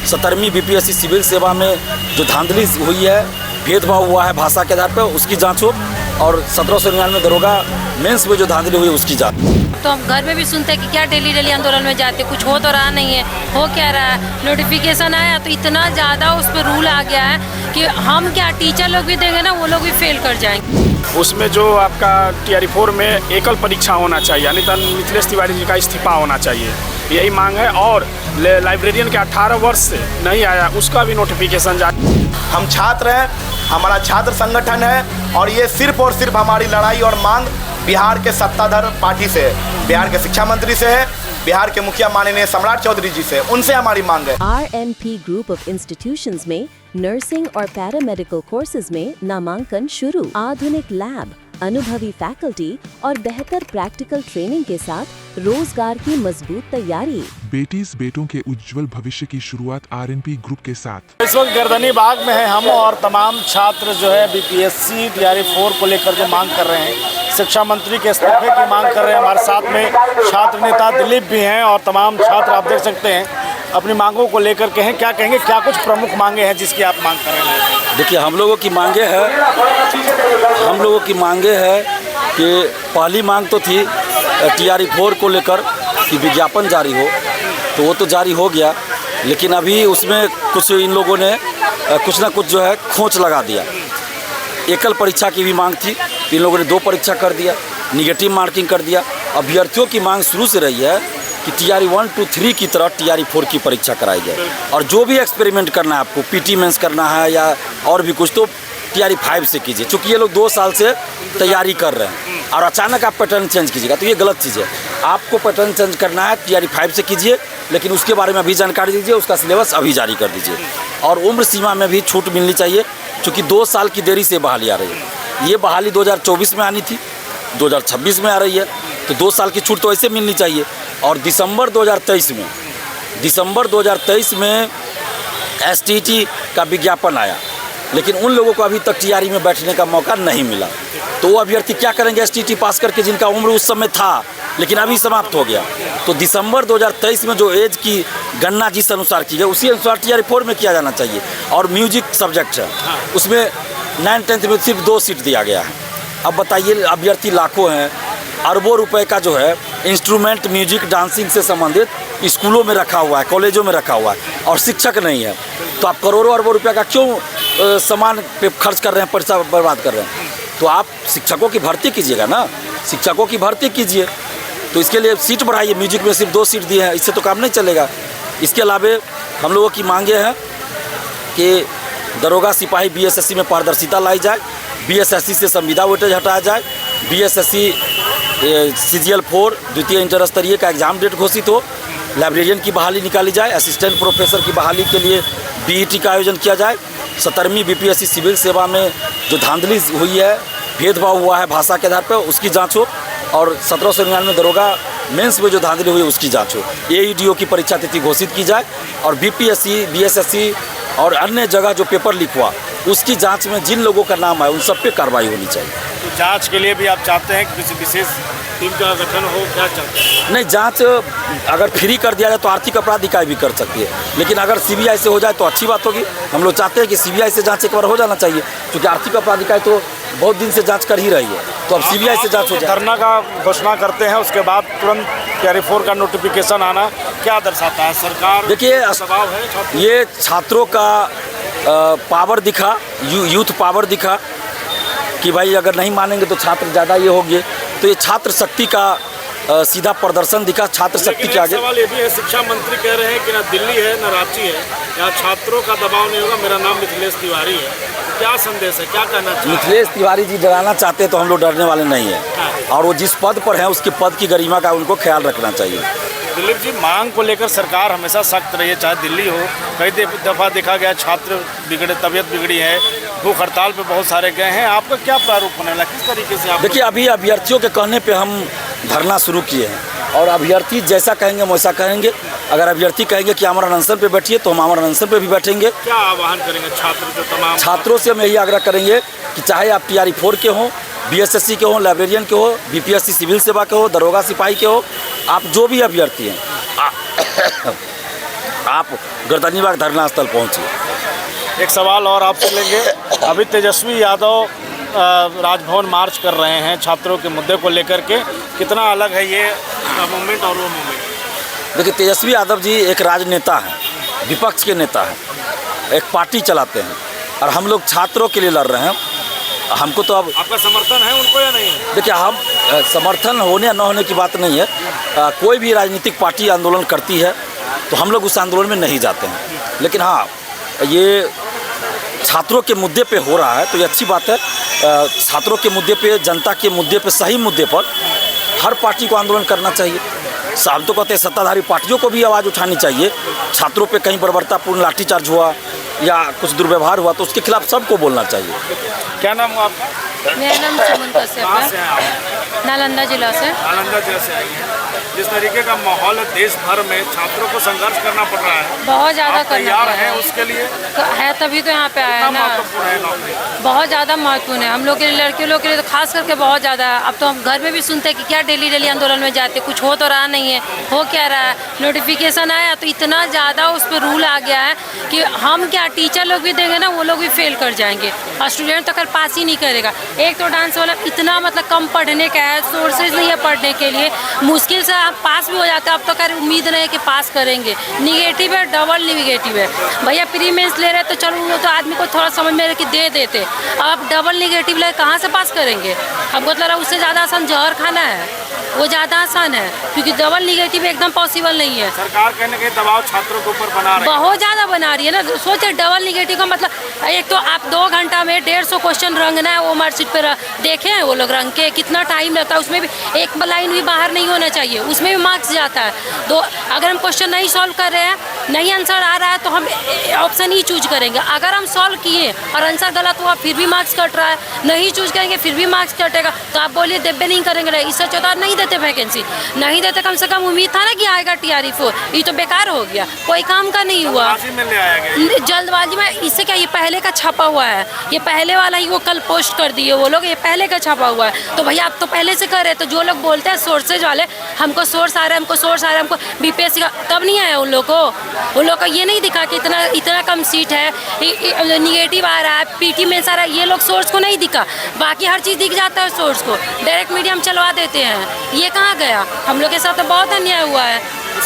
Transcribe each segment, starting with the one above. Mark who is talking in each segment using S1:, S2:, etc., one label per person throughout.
S1: 17वीं BPSC civil सेवा में जो धांधली हुई है, भेदभाव हुआ है भाषा के आधार पर, उसकी जांच हो। और 1799 दरोगा मेंस में जो धांधली हुई है उसकी जांच।
S2: तो हम घर में भी सुनते हैं कि क्या डेली आंदोलन में जाते, कुछ हो तो रहा नहीं है, हो क्या रहा है। नोटिफिकेशन आया तो इतना ज़्यादा उस पर रूल आ गया है कि हम क्या टीचर लोग भी देंगे ना, वो लोग भी फेल कर जाएंगे।
S3: उसमें जो आपका TRE-4 में एकल परीक्षा होना चाहिए, यानी तो मिथिलेश तिवारी जी का इस्तीफा होना चाहिए, यही मांग है। और लाइब्रेरियन के 18 वर्ष से नहीं आया, उसका भी नोटिफिकेशन जारी।
S4: हम छात्र हैं, हमारा छात्र संगठन है और ये सिर्फ और सिर्फ हमारी लड़ाई और मांग बिहार के सत्ताधार पार्टी से है, बिहार के शिक्षा मंत्री से है, बिहार के मुखिया माननीय सम्राट चौधरी जी से, उनसे हमारी मांग है।
S5: RNP ग्रुप ऑफ इंस्टीट्यूशंस में नर्सिंग और पैरामेडिकल कोर्सेज में नामांकन शुरू। आधुनिक लैब, अनुभवी फैकल्टी और बेहतर प्रैक्टिकल ट्रेनिंग के साथ रोजगार की मजबूत तैयारी।
S6: बेटीज बेटों के उज्जवल भविष्य की शुरुआत RNP ग्रुप के साथ।
S3: इस वक्त गर्दनी बाग में है हम और तमाम छात्र जो है BPSC TRE-4 को लेकर जो मांग कर रहे हैं, शिक्षा मंत्री के इस्तीफे की मांग कर रहे हैं। हमारे साथ में छात्र नेता दिलीप भी हैं और तमाम छात्र आप देख सकते हैं अपनी मांगों को लेकर के हैं। क्या कहेंगे, क्या कुछ प्रमुख मांगे हैं जिसकी आप मांग कर रहे हैं?
S1: देखिए, हम लोगों की मांगे है कि पहली मांग तो थी TRE-4 को लेकर कि विज्ञापन जारी हो, तो वो तो जारी हो गया, लेकिन अभी उसमें कुछ इन लोगों ने कुछ ना कुछ जो है खोंच लगा दिया। एकल परीक्षा की भी मांग थी, इन लोगों ने 2 परीक्षा कर दिया, निगेटिव मार्किंग कर दिया। अभ्यर्थियों की मांग शुरू से रही है कि TRE-1 to 3 की तरह TRE-4 की परीक्षा कराई जाए, और जो भी एक्सपेरिमेंट करना है आपको, PT मेंस करना है या और भी कुछ, तो TRE-5 से कीजिए। चूँकि ये लोग 2 साल से तैयारी कर रहे हैं और अचानक आप पैटर्न चेंज कीजिएगा तो ये गलत चीज़ है। आपको पैटर्न चेंज करना है TRE-5 से कीजिए, लेकिन उसके बारे में अभी जानकारी दीजिए, उसका सिलेबस अभी जारी कर दीजिए। और उम्र सीमा में भी छूट मिलनी चाहिए, चूँकि 2 साल की देरी से बहाली आ रही है। ये बहाली 2024 में आनी थी, 2026 में आ रही है, तो 2 साल की छूट तो ऐसे मिलनी चाहिए। और दिसंबर 2023 में STT का विज्ञापन आया, लेकिन उन लोगों को अभी तक TRE में बैठने का मौका नहीं मिला। तो वो अभ्यर्थी क्या करेंगे STT पास करके, जिनका उम्र उस समय था लेकिन अभी समाप्त हो गया। तो दिसंबर 2023 में जो एज की गणना जिस अनुसार की गई, उसी अनुसार TRE-4 में किया जाना चाहिए। और म्यूजिक सब्जेक्ट है, उसमें 9th-10th में सिर्फ 2 सीट दिया गया है। अब बताइए, अभ्यर्थी लाखों हैं, अरबों रुपए का जो है इंस्ट्रूमेंट म्यूजिक डांसिंग से संबंधित स्कूलों में रखा हुआ है, कॉलेजों में रखा हुआ है, और शिक्षक नहीं है। तो आप करोड़ों अरबों रुपए का क्यों सामान पे खर्च कर रहे हैं, पैसा बर्बाद कर रहे हैं? तो आप शिक्षकों की भर्ती कीजिएगा ना, शिक्षकों की भर्ती कीजिए। तो इसके लिए सीट बढ़ाइए, म्यूजिक में सिर्फ 2 सीट दिए हैं, इससे तो काम नहीं चलेगा। इसके अलावा हम लोगों की मांगे हैं कि दरोगा सिपाही BSSC में पारदर्शिता लाई जाए, BSSC से संविदा वेटेज हटाया जाए, BSSC CGL-4 द्वितीय इंटर स्तरीय का एग्ज़ाम डेट घोषित हो, लाइब्रेरियन की बहाली निकाली जाए, असिस्टेंट प्रोफेसर की बहाली के लिए BET का आयोजन किया जाए। 17वीं BPSC सिविल सेवा में जो धांधली हुई है, भेदभाव हुआ है भाषा के आधार पर, उसकी जांच हो। और 1799 दरोगा मेंस में जो धांधली हुई उसकी जांच हो। AEDO की परीक्षा तिथि घोषित की जाए, और BPSC BSSC और अन्य जगह जो पेपर लीक हुआ उसकी जांच में जिन लोगों का नाम है उन सब पे कार्रवाई होनी चाहिए।
S3: तो जांच के लिए भी आप चाहते हैं कि किसी विशेष टीम का गठन हो, क्या चाहते हैं?
S1: नहीं, जांच अगर फ्री कर दिया जाए तो आर्थिक अपराध इकाई भी कर सकती है, लेकिन अगर CBI से हो जाए तो अच्छी बात होगी। हम लोग चाहते हैं कि CBI से जांच एक बार हो जाना चाहिए, क्योंकि आर्थिक अपराध इकाई तो बहुत दिन से जांच कर ही रही है, तो अब CBI से जांच हो जाए।
S3: धरना का घोषणा करते हैं, उसके बाद तुरंत TRE-4 का नोटिफिकेशन आना क्या दर्शाता है? सरकार
S1: देखिए,
S3: दबाव है,
S1: ये छात्रों का पावर दिखा, यूथ पावर दिखा कि भाई अगर नहीं मानेंगे तो छात्र ज़्यादा ये होंगे। तो ये छात्र शक्ति का सीधा प्रदर्शन दिखा, छात्र शक्ति के आगे।
S3: सवाल ये भी है, शिक्षा मंत्री कह रहे हैं कि ना दिल्ली है ना रांची है, यहाँ छात्रों का दबाव नहीं होगा, मेरा नाम मिथिलेश तिवारी है। क्या संदेश है, क्या कहना चाहिए?
S1: मिथिलेश तिवारी जी डराना चाहते हैं तो हम लोग डरने वाले नहीं हैं, और वो जिस पद पर हैं उसके पद की गरिमा का उनको ख्याल रखना चाहिए।
S3: दिलीप जी, मांग को लेकर सरकार हमेशा सख्त रही है, चाहे दिल्ली हो। कई दफ़ा देखा गया छात्र बिगड़े, तबीयत बिगड़ी है, भूख हड़ताल पे बहुत सारे गए हैं। आपका क्या प्रारूप होने वाला, किस तरीके से आप?
S1: देखिए, अभी अभ्यर्थियों के कहने पे हम धरना शुरू किए हैं, और अभ्यर्थी जैसा कहेंगे हम वैसा कहेंगे। अगर अभ्यर्थी कहेंगे कि आमरण अनशन पे बैठिए तो हम आमरण अनशन पे भी बैठेंगे।
S3: क्या आह्वान करेंगे तमाम
S1: छात्रों से हम यही आग्रह करेंगे कि चाहे आप TRE-4 के हों, BSSC के हों, लाइब्रेरियन के हो, BPSC सिविल सेवा के हो, दरोगा सिपाही के हो, आप जो भी अभ्यर्थी हैं, आप गर्दनीबाग धरना स्थल पहुँचिए।
S3: एक सवाल और आपसे लेंगे। अभी तेजस्वी यादव राजभवन मार्च कर रहे हैं छात्रों के मुद्दे को लेकर के, कितना अलग है ये मूवमेंट और वो मूवमेंट?
S1: देखिए, तेजस्वी यादव जी एक राजनेता हैं, विपक्ष के नेता हैं, एक पार्टी चलाते हैं, और हम लोग छात्रों के लिए लड़ रहे हैं। हमको तो अब
S3: आपका समर्थन है उनको या नहीं?
S1: देखिए, हम समर्थन होने या न होने की बात नहीं है। कोई भी राजनीतिक पार्टी आंदोलन करती है तो हम लोग उस आंदोलन में नहीं जाते हैं, लेकिन हाँ, ये छात्रों के मुद्दे पे हो रहा है तो ये अच्छी बात है। छात्रों के मुद्दे पे, जनता के मुद्दे पे, सही मुद्दे पर हर पार्टी को आंदोलन करना चाहिए। हम तो कहते हैं सत्ताधारी पार्टियों को भी आवाज़ उठानी चाहिए। छात्रों पे कहीं बर्बरतापूर्ण लाठीचार्ज हुआ या कुछ दुर्व्यवहार हुआ तो उसके खिलाफ सबको बोलना चाहिए।
S3: क्या नाम हुआ आपका?
S2: मेरा नाम सुमन कश्यप
S3: कहाँ से
S2: है,
S3: हैं आप?
S2: नालंदा जिला से।
S3: नालंदा जिले से आई हैं। जिस तरीके का माहौल है देश भर में, छात्रों को संघर्ष करना पड़ रहा है,
S2: बहुत ज़्यादा
S3: आप
S2: करना
S3: तैयार
S2: पड़ रहा
S3: हैं उसके लिए?
S2: है, तभी तो यहाँ पे आया
S3: कितना
S2: है ना।
S3: महत्वपूर्ण है नौकरी?
S2: बहुत ज़्यादा महत्वपूर्ण है हम लोग के लिए, लड़के लोग के लिए तो खास करके बहुत ज़्यादा है। अब तो हम घर में भी सुनते हैं कि क्या डेली आंदोलन में जाते, कुछ हो तो रहा नहीं है, हो क्या रहा है। नोटिफिकेशन आया तो इतना ज़्यादा उस पर रूल आ गया है कि हम क्या, टीचर लोग भी देंगे ना, वो लोग भी फेल कर जाएंगे और स्टूडेंट तो कल पास ही नहीं करेगा। एक तो डांस वाला इतना मतलब कम पढ़ने का है, सोर्सेज नहीं है पढ़ने के लिए, मुश्किल से आप पास भी हो जाते हैं। अब तो कर उम्मीद नहीं है कि पास करेंगे, निगेटिव है, डबल निगेटिव है। भैया प्री मेंस ले रहे तो चलो वो तो आदमी को थोड़ा समझ में कि दे देते, अब आप डबल निगेटिव ले कहाँ से पास करेंगे? हमको तो लग रहा है उससे ज़्यादा आसान जहर खाना है, वो ज़्यादा आसान है, क्योंकि डबल निगेटिव एकदम पॉसिबल नहीं है।
S3: सरकार कहने के दबाव छात्रों के ऊपर बना रही है,
S2: बहुत ज़्यादा बना रही है ना। सोचिए डबल निगेटिव का मतलब, एक तो आप 2 घंटा में 150 क्वेश्चन रंगना है, वो मार्कशीट पर देखे हैं वो लोग रंग के, कितना टाइम लगता है। उसमें भी एक लाइन भी बाहर नहीं होना चाहिए, उसमें भी मार्क्स जाता है। तो अगर हम क्वेश्चन नहीं सॉल्व कर रहे हैं, नहीं आंसर आ रहा है, तो हम ऑप्शन ही चूज करेंगे। अगर हम सॉल्व किए और आंसर गलत हुआ फिर भी मार्क्स कट रहा है, नहीं चूज करेंगे फिर भी मार्क्स कटेगा, तो आप बोलिए देबे नहीं करेंगे। इससे अच्छा नहीं देते वैकेंसी, नहीं देते, कम से कम उम्मीद था ना कि आएगा TRE4, ये तो बेकार हो गया, कोई काम का नहीं हुआ। जल्दबाजी में इससे क्या, ये पहले का छपा हुआ है, ये पहले वाला ही वो कल पोस्ट कर दिए वो लोग, ये पहले का छपा हुआ है। तो भैया आप तो पहले से कर रहे, तो जो लोग बोलते हैं सोर्सेज वाले, हमको सोर्स आ रहा है, हमको सोर्स आ रहा है, हमको BPSC का, तब नहीं आया उन लोग को। उन लोग का ये नहीं दिखा कि इतना कम सीट है, निगेटिव आ रहा है, PT में आ रहा है, ये लोग सोर्स को नहीं दिखा। बाकी हर चीज़ दिख जाता है सोर्स को, डायरेक्ट मीडियम चलवा देते हैं। ये कहाँ गया? हम लोग के साथ तो बहुत अन्याय हुआ है।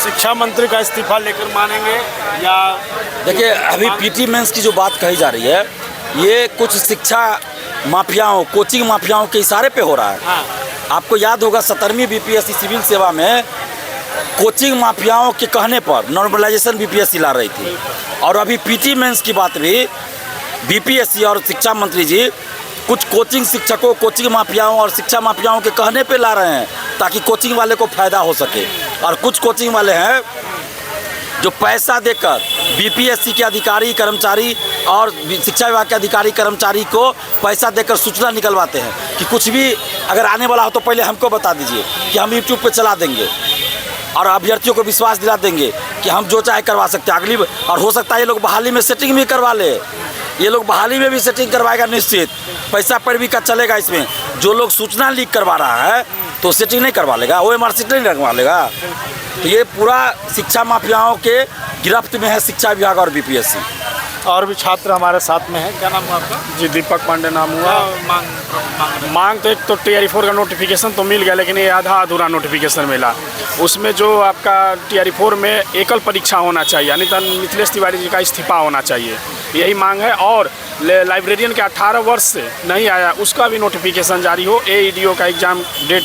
S3: शिक्षा मंत्री का इस्तीफा लेकर मानेंगे या?
S1: देखिए, अभी PT मेंस की जो बात कही जा रही है, ये कुछ शिक्षा माफियाओं, कोचिंग माफियाओं के इशारे पे हो रहा है।
S3: हाँ।
S1: आपको याद होगा 17वीं BPSC सिविल सेवा में कोचिंग माफियाओं के कहने पर नॉर्मलाइजेशन BPSC ला रही थी, और अभी PT मेंस की बात भी BPSC और शिक्षा मंत्री जी कुछ कोचिंग शिक्षकों, कोचिंग माफियाओं और शिक्षा माफियाओं के कहने पे ला रहे हैं ताकि कोचिंग वाले को फ़ायदा हो सके। और कुछ कोचिंग वाले हैं जो पैसा देकर BPSC के अधिकारी कर्मचारी और शिक्षा विभाग के अधिकारी कर्मचारी को पैसा देकर सूचना निकलवाते हैं कि कुछ भी अगर आने वाला हो तो पहले हमको बता दीजिए कि हम YouTube पे चला देंगे, और अभ्यर्थियों को विश्वास दिला देंगे कि हम जो चाहे करवा सकते हैं अगली। और हो सकता है ये लोग बहाली में सेटिंग भी करवा ले, ये लोग बहाली में भी सेटिंग करवाएगा निश्चित, पैसा पर भी का चलेगा इसमें। जो लोग सूचना लीक करवा रहा है तो सेटिंग नहीं करवा लेगा, OMR सीट नहीं लगवा लेगा। तो ये पूरा शिक्षा माफियाओं के गिरफ्त में है शिक्षा विभाग और BPSC।
S3: और भी छात्र हमारे साथ में हैं। क्या नाम है आपका?
S7: जी दीपक पांडे नाम हुआ। मांग तो एक तो TRE4 का नोटिफिकेशन तो मिल गया, लेकिन ये आधा अधूरा नोटिफिकेशन मिला। उसमें जो आपका TRE4 में एकल परीक्षा होना चाहिए, यानी तो मिथिलेश तिवारी जी का इस्तीफा होना चाहिए, यही मांग है। और लाइब्रेरियन के 18 वर्ष से नहीं आया उसका भी नोटिफिकेशन जारी हो, AEDO का एग्ज़ाम डेट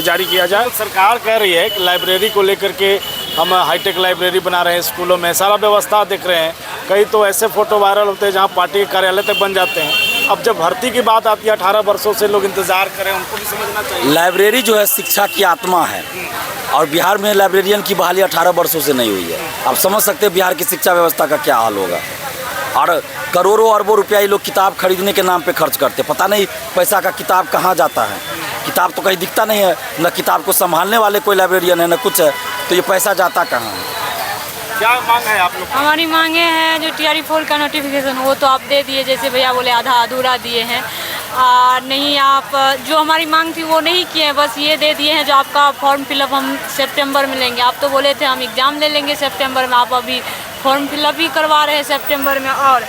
S7: जारी किया जाए।
S3: सरकार कह रही है कि लाइब्रेरी को लेकर के हम हाईटेक लाइब्रेरी बना रहे हैं, स्कूलों में सारा व्यवस्था देख रहे हैं। कई तो ऐसे फ़ोटो वायरल होते हैं जहाँ पार्टी के कार्यालय तक बन जाते हैं। अब जब भर्ती की बात आती है, 18 वर्षों से लोग इंतज़ार करें, उनको भी समझना चाहिए।
S1: लाइब्रेरी जो है शिक्षा की आत्मा है, और बिहार में लाइब्रेरियन की बहाली 18 वर्षों से नहीं हुई है। आप समझ सकते हैं बिहार की शिक्षा व्यवस्था का क्या हाल होगा। और करोड़ों अरबों रुपया ये लोग किताब खरीदने के नाम पे खर्च करते, पता नहीं पैसा का किताब कहाँ जाता है। किताब तो कहीं दिखता नहीं है, न किताब को संभालने वाले कोई लाइब्रेरियन है न कुछ है, तो ये पैसा जाता कहाँ है?
S3: क्या मांग है आप लोग?
S8: हमारी मांगे हैं जो TRE4 का नोटिफिकेशन वो तो आप दे दिए, जैसे भैया बोले आधा अधूरा दिए हैं। नहीं आप जो हमारी मांग थी वो नहीं किए हैं, बस ये दे दिए हैं जो आपका फॉर्म फिलअप हम सितंबर में लेंगे। आप तो बोले थे हम एग्ज़ाम ले लेंगे सितंबर में, आप अभी फॉर्म फिलअप ही करवा रहे हैं सितंबर में। और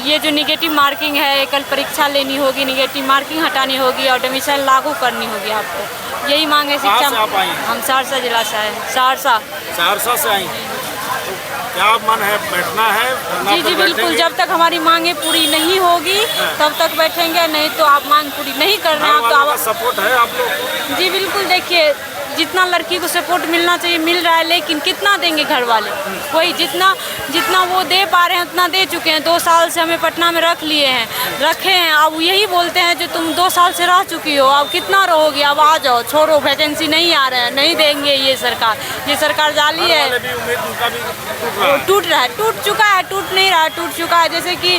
S8: ये जो निगेटिव मार्किंग है, कल परीक्षा लेनी होगी, निगेटिव मार्किंग हटानी होगी और डोमिसाइल लागू करनी होगी आपको, यही मांग है शिक्षा। हम सहरसा जिला से आए, सहरसा
S3: से आई। क्या मन है, बैठना है?
S8: जी जी बिल्कुल, जब तक हमारी मांगे पूरी नहीं होगी तब तक बैठेंगे, नहीं तो आप मांग पूरी नहीं कर रहे हैं आप तो आप
S3: सपोर्ट है आप लोग?
S8: जी बिल्कुल, देखिए जितना लड़की को सपोर्ट मिलना चाहिए मिल रहा है, लेकिन कितना देंगे घर वाले? वही जितना वो दे पा रहे हैं उतना दे चुके हैं। 2 साल से हमें पटना में रखे हैं, अब यही बोलते हैं जो तुम 2 साल से रह चुकी हो, अब कितना रहोगी, अब आ जाओ, छोड़ो, वैकेंसी नहीं आ रहे हैं, नहीं देंगे। ये सरकार जाली है, टूट रहा है, टूट चुका है, टूट नहीं रहा है, टूट चुका है। जैसे कि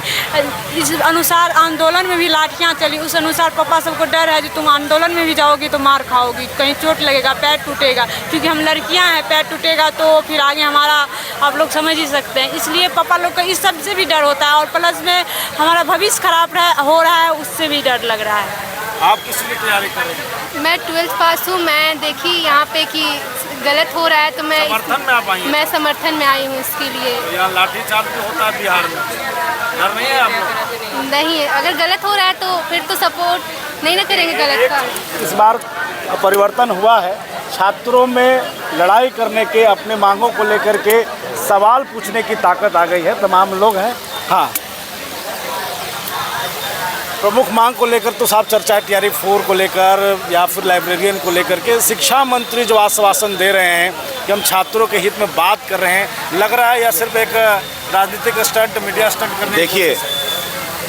S8: इस अनुसार आंदोलन में भी लाठियाँ चली, उस अनुसार पापा सबको डर है जो तुम आंदोलन में भी जाओगी तो मार खाओगी, कहीं चोट लगेगा, पैर टूटेगा, क्योंकि हम लड़कियां हैं, पैर टूटेगा तो फिर आगे हमारा आप लोग समझ ही सकते हैं। इसलिए पापा लोग का इस सब से भी डर होता है और प्लस में हमारा भविष्य खराब हो रहा है, उससे भी डर लग रहा है।
S3: आप किस लिए तैयारी कर रहे हैं?
S9: मैं 12th पास हूँ। मैं देखी यहाँ पे कि गलत हो रहा है तो मैं
S3: समर्थन में आप आई हैं?
S9: मैं समर्थन में आई हूँ इसके लिए।
S3: तो यहाँ लाठीचार्ज भी होता है बिहार में, डर नहीं है आप लोग?
S9: नहीं है, अगर गलत हो रहा है तो फिर तो सपोर्ट नहीं ना करेंगे गलत का।
S3: इस बार परिवर्तन हुआ है, छात्रों में लड़ाई करने के, अपने मांगों को लेकर के सवाल पूछने की ताकत आ गई है। तमाम लोग हैं। हाँ, प्रमुख मांग को लेकर तो साफ चर्चा है, TRE 4 को लेकर या फिर लाइब्रेरियन को लेकर के। शिक्षा मंत्री जो आश्वासन दे रहे हैं कि हम छात्रों के हित में बात कर रहे हैं, लग रहा है या सिर्फ एक राजनीतिक स्टंट, मीडिया स्टंट करने?
S4: देखिए,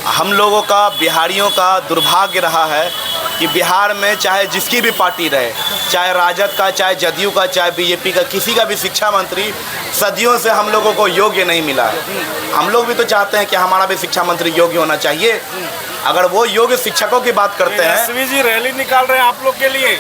S4: हम लोगों का, बिहारियों का दुर्भाग्य रहा है कि बिहार में चाहे जिसकी भी पार्टी रहे, चाहे राजद का, चाहे जदयू का, चाहे बीजेपी का, किसी का भी शिक्षा मंत्री सदियों से हम लोगों को योग्य नहीं मिला है। हम लोग भी तो चाहते हैं कि हमारा भी शिक्षा मंत्री योग्य होना चाहिए। अगर वो योग्य शिक्षकों की बात करते हैं,
S3: एसवी जी रैली निकाल रहे हैं आप लोग के लिए,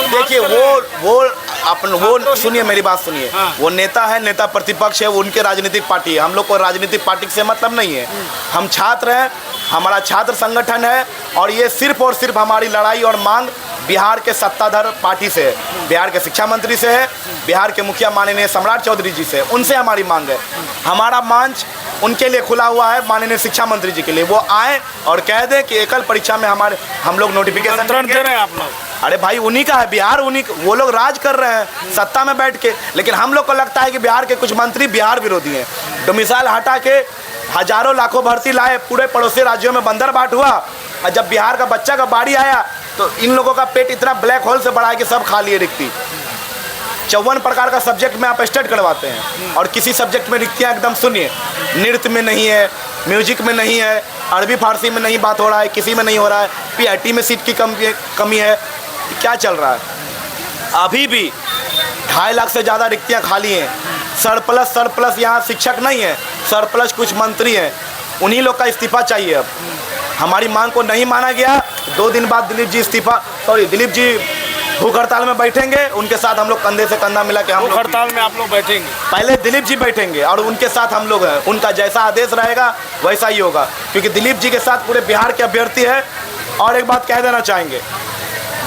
S4: देखिए वो सुनिए, मेरी बात सुनिए।
S3: हाँ।
S4: वो नेता है, नेता प्रतिपक्ष है, वो उनके राजनीतिक पार्टी है। हम लोग को राजनीतिक पार्टी से मतलब नहीं है। हम छात्र हैं, हमारा छात्र संगठन है और ये सिर्फ और सिर्फ हमारी लड़ाई और मांग बिहार के सत्ताधार पार्टी से है, बिहार के शिक्षा मंत्री से है, बिहार के मुखिया माननीय सम्राट चौधरी जी से, उनसे हमारी मांग है। हमारा मंच उनके लिए खुला हुआ है, माननीय शिक्षा मंत्री जी के लिए। वो आए और कह दें कि एकल परीक्षा में हम लोग नोटिफिकेशन
S3: दे रहे हैं आप लोग।
S4: अरे भाई, उन्हीं का है बिहार, वो लोग राज कर रहे हैं सत्ता में बैठ के। लेकिन हम लोग को लगता है कि बिहार के कुछ मंत्री बिहार विरोधी हैं। डोमिसाइल हटा के हजारों लाखों भर्ती लाए, पूरे पड़ोसी राज्यों में बंदर बाट हुआ, और जब बिहार का बच्चा का बारी आया तो इन लोगों का पेट इतना ब्लैक होल से बड़ा है कि सब खा लिए रिक्ति। 54 प्रकार का सब्जेक्ट में आप स्टडी करवाते हैं और किसी सब्जेक्ट में रिक्तियाँ एकदम सुनिए, नृत्य में नहीं है, म्यूजिक में नहीं है, अरबी फारसी में नहीं बात हो रहा है, किसी में नहीं हो रहा है, PIT में सीट की कमी है। क्या चल रहा है? अभी भी 2.5 लाख से ज़्यादा रिक्तियाँ खाली हैं। सरप्लस यहाँ शिक्षक नहीं है, सरप्लस कुछ मंत्री हैं, उन्हीं लोग का इस्तीफा चाहिए। अब हमारी मांग को नहीं माना गया, 2 दिन बाद दिलीप जी भूख हड़ताल में बैठेंगे, उनके साथ हम लोग कंधे से कंधा मिला के हम लोग
S3: हड़ताल में आप लोग बैठेंगे।
S4: पहले दिलीप जी बैठेंगे और उनके साथ हम लोग हैं, उनका जैसा आदेश रहेगा वैसा ही होगा, क्योंकि दिलीप जी के साथ पूरे बिहार के अभ्यर्थी है। और एक बात कह देना चाहेंगे,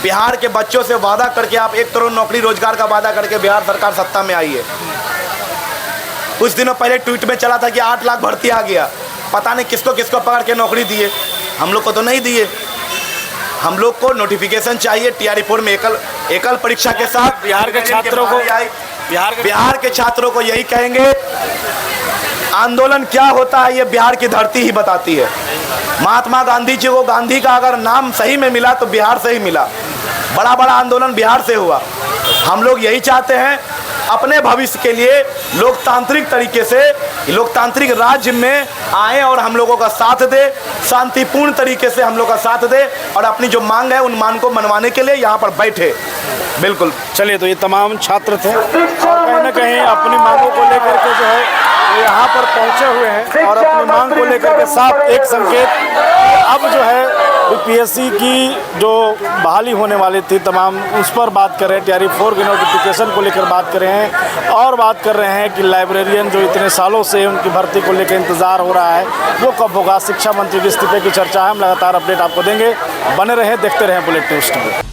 S4: बिहार के बच्चों से वादा करके आप 1 करोड़ नौकरी रोजगार का वादा करके बिहार सरकार सत्ता में आई है। कुछ दिनों पहले ट्वीट में चला था कि 8 लाख भर्ती आ गया, पता नहीं किसको किसको पकड़ के नौकरी दिए, हम लोग को तो नहीं दिए। हम लोग को नोटिफिकेशन चाहिए TRE 4 में एकल परीक्षा के साथ।
S3: बिहार के
S4: छात्रों को यही कहेंगे, आंदोलन क्या होता है ये बिहार की धरती ही बताती है। महात्मा गांधी जी को गांधी का अगर नाम सही में मिला तो बिहार से ही मिला, बड़ा आंदोलन बिहार से हुआ। हम लोग यही चाहते हैं अपने भविष्य के लिए लोकतांत्रिक तरीके से, लोकतांत्रिक राज्य में आए और हम लोगों का साथ दे, शांतिपूर्ण तरीके से हम लोग का साथ दे और अपनी जो मांग है उन मांग को मनवाने के लिए यहाँ पर बैठे। बिल्कुल।
S3: चलिए, तो ये तमाम छात्र थे और कहीं ना कहीं अपनी मांगों को लेकर के जो है वो यहाँ पर पहुँचे हुए हैं और अपनी अपनी मांग को लेकर के साफ एक संकेत अब जो है बीपीएससी की जो बहाली होने वाली थी तमाम उस पर बात कर रहे हैं। टीआरई 4 के नोटिफिकेशन को लेकर बात कर रहे हैं और बात कर रहे हैं कि लाइब्रेरियन जो इतने सालों से उनकी भर्ती को लेकर इंतजार हो रहा है वो कब होगा। शिक्षा मंत्री के इस्तीफे की चर्चा है। हम लगातार अपडेट आपको देंगे। बने रहें, देखते रहें बुलेटिन न्यूज़।